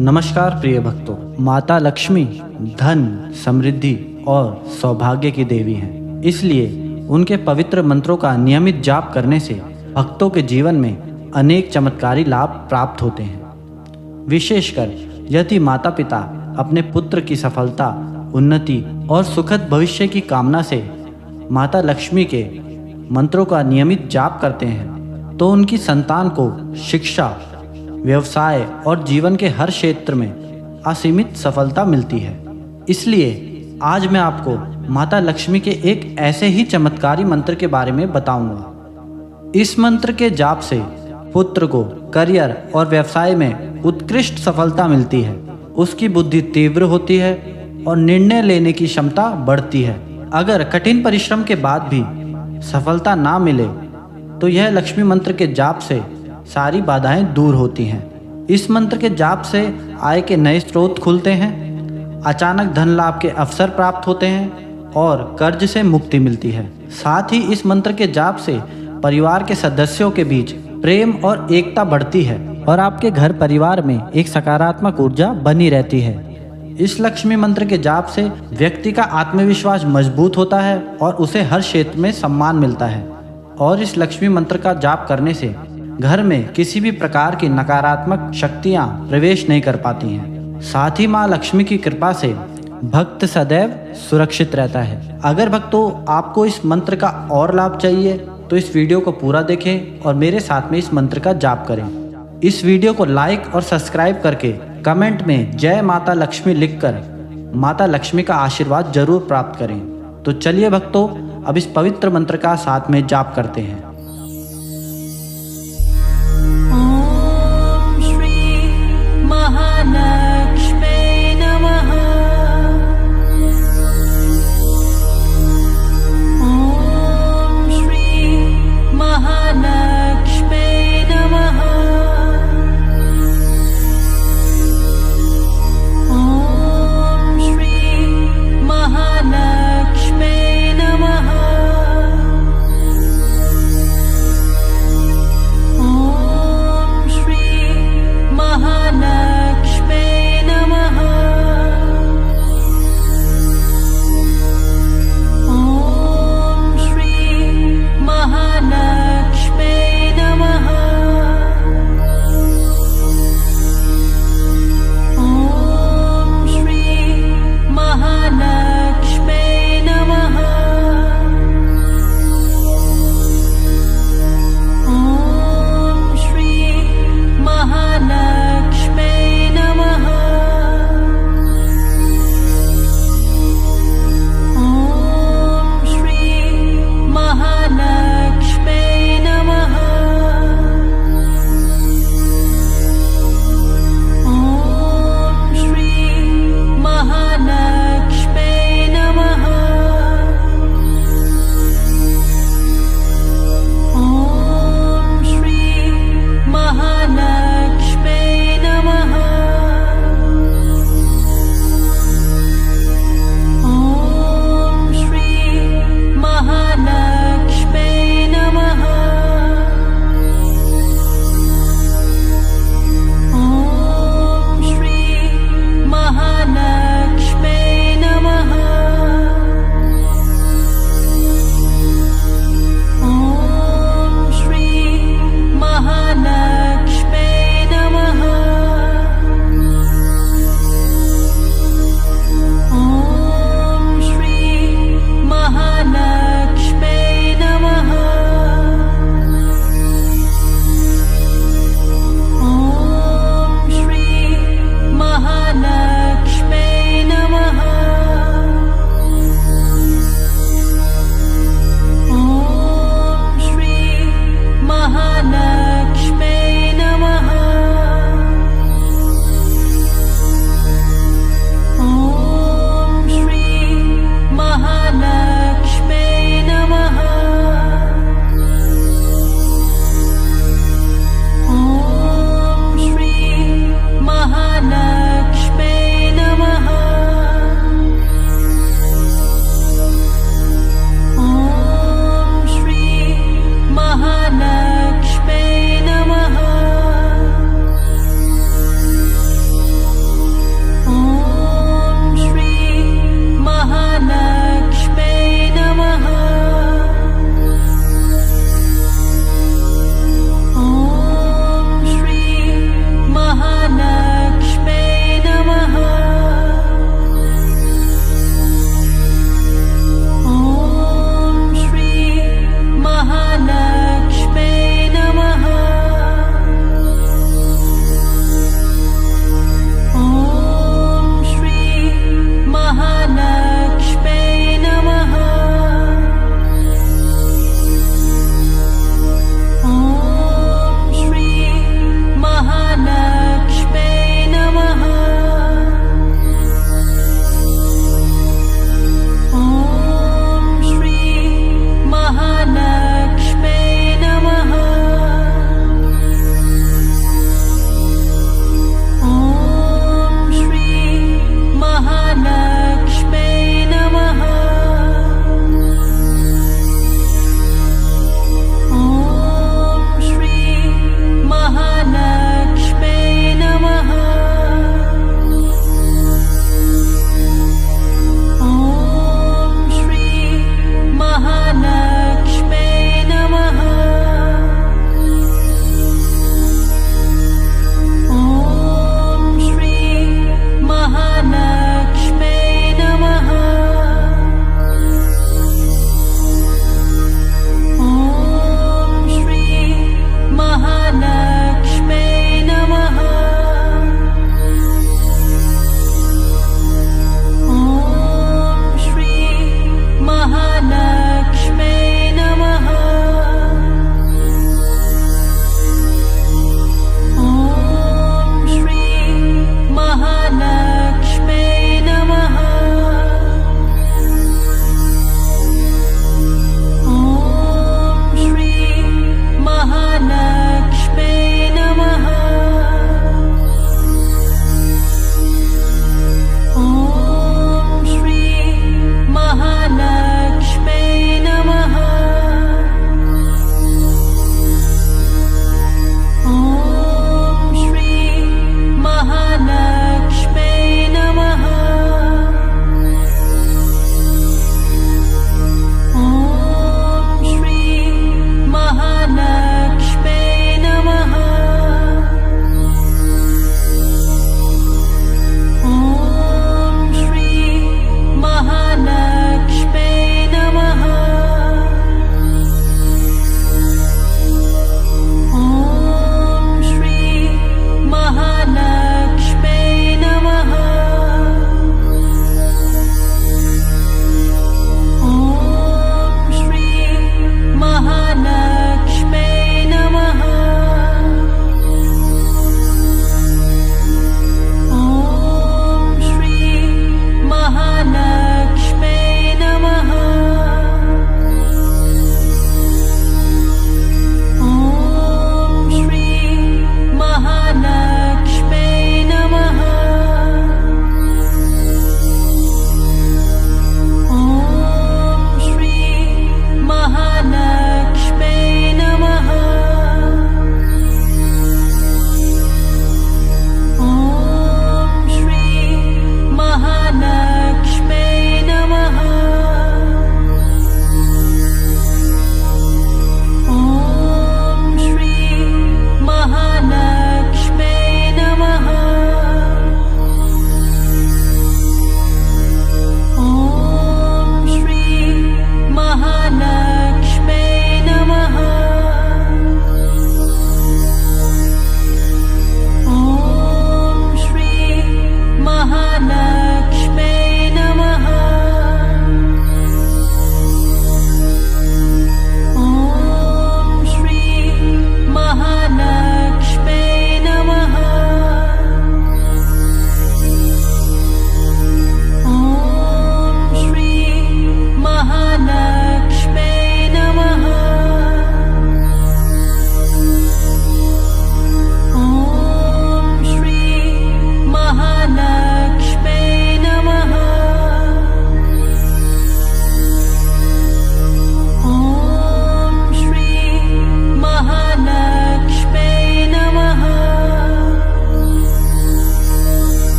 नमस्कार प्रिय भक्तों, माता लक्ष्मी धन, समृद्धि और सौभाग्य की देवी हैं। इसलिए उनके पवित्र मंत्रों का नियमित जाप करने से भक्तों के जीवन में अनेक चमत्कारी लाभ प्राप्त होते हैं। विशेषकर यदि माता पिता अपने पुत्र की सफलता, उन्नति और सुखद भविष्य की कामना से माता लक्ष्मी के मंत्रों का नियमित जाप करते हैं तो उनकी संतान को शिक्षा, व्यवसाय और जीवन के हर क्षेत्र में असीमित सफलता मिलती है। इसलिए आज मैं आपको माता लक्ष्मी के एक ऐसे ही चमत्कारी मंत्र के बारे में बताऊंगा। इस मंत्र के जाप से पुत्र को करियर और व्यवसाय में उत्कृष्ट सफलता मिलती है, उसकी बुद्धि तीव्र होती है और निर्णय लेने की क्षमता बढ़ती है। अगर कठिन परिश्रम के बाद भी सफलता ना मिले तो यह लक्ष्मी मंत्र के जाप से सारी बाधाएं दूर होती हैं। इस मंत्र के जाप से आय के नए स्रोत खुलते हैं, अचानक धन लाभ के अवसर प्राप्त होते हैं और कर्ज से मुक्ति मिलती है। साथ ही इस मंत्र के जाप से परिवार के सदस्यों के बीच प्रेम और एकता बढ़ती है और आपके घर परिवार में एक सकारात्मक ऊर्जा बनी रहती है। इस लक्ष्मी मंत्र के जाप से व्यक्ति का आत्मविश्वास मजबूत होता है और उसे हर क्षेत्र में सम्मान मिलता है। और इस लक्ष्मी मंत्र का जाप करने से घर में किसी भी प्रकार की नकारात्मक शक्तियां प्रवेश नहीं कर पाती हैं। साथ ही माँ लक्ष्मी की कृपा से भक्त सदैव सुरक्षित रहता है। अगर भक्तों आपको इस मंत्र का और लाभ चाहिए तो इस वीडियो को पूरा देखें और मेरे साथ में इस मंत्र का जाप करें। इस वीडियो को लाइक और सब्सक्राइब करके कमेंट में जय माता लक्ष्मी लिखकर माता लक्ष्मी का आशीर्वाद जरूर प्राप्त करें। तो चलिए भक्तों, अब इस पवित्र मंत्र का साथ में जाप करते हैं।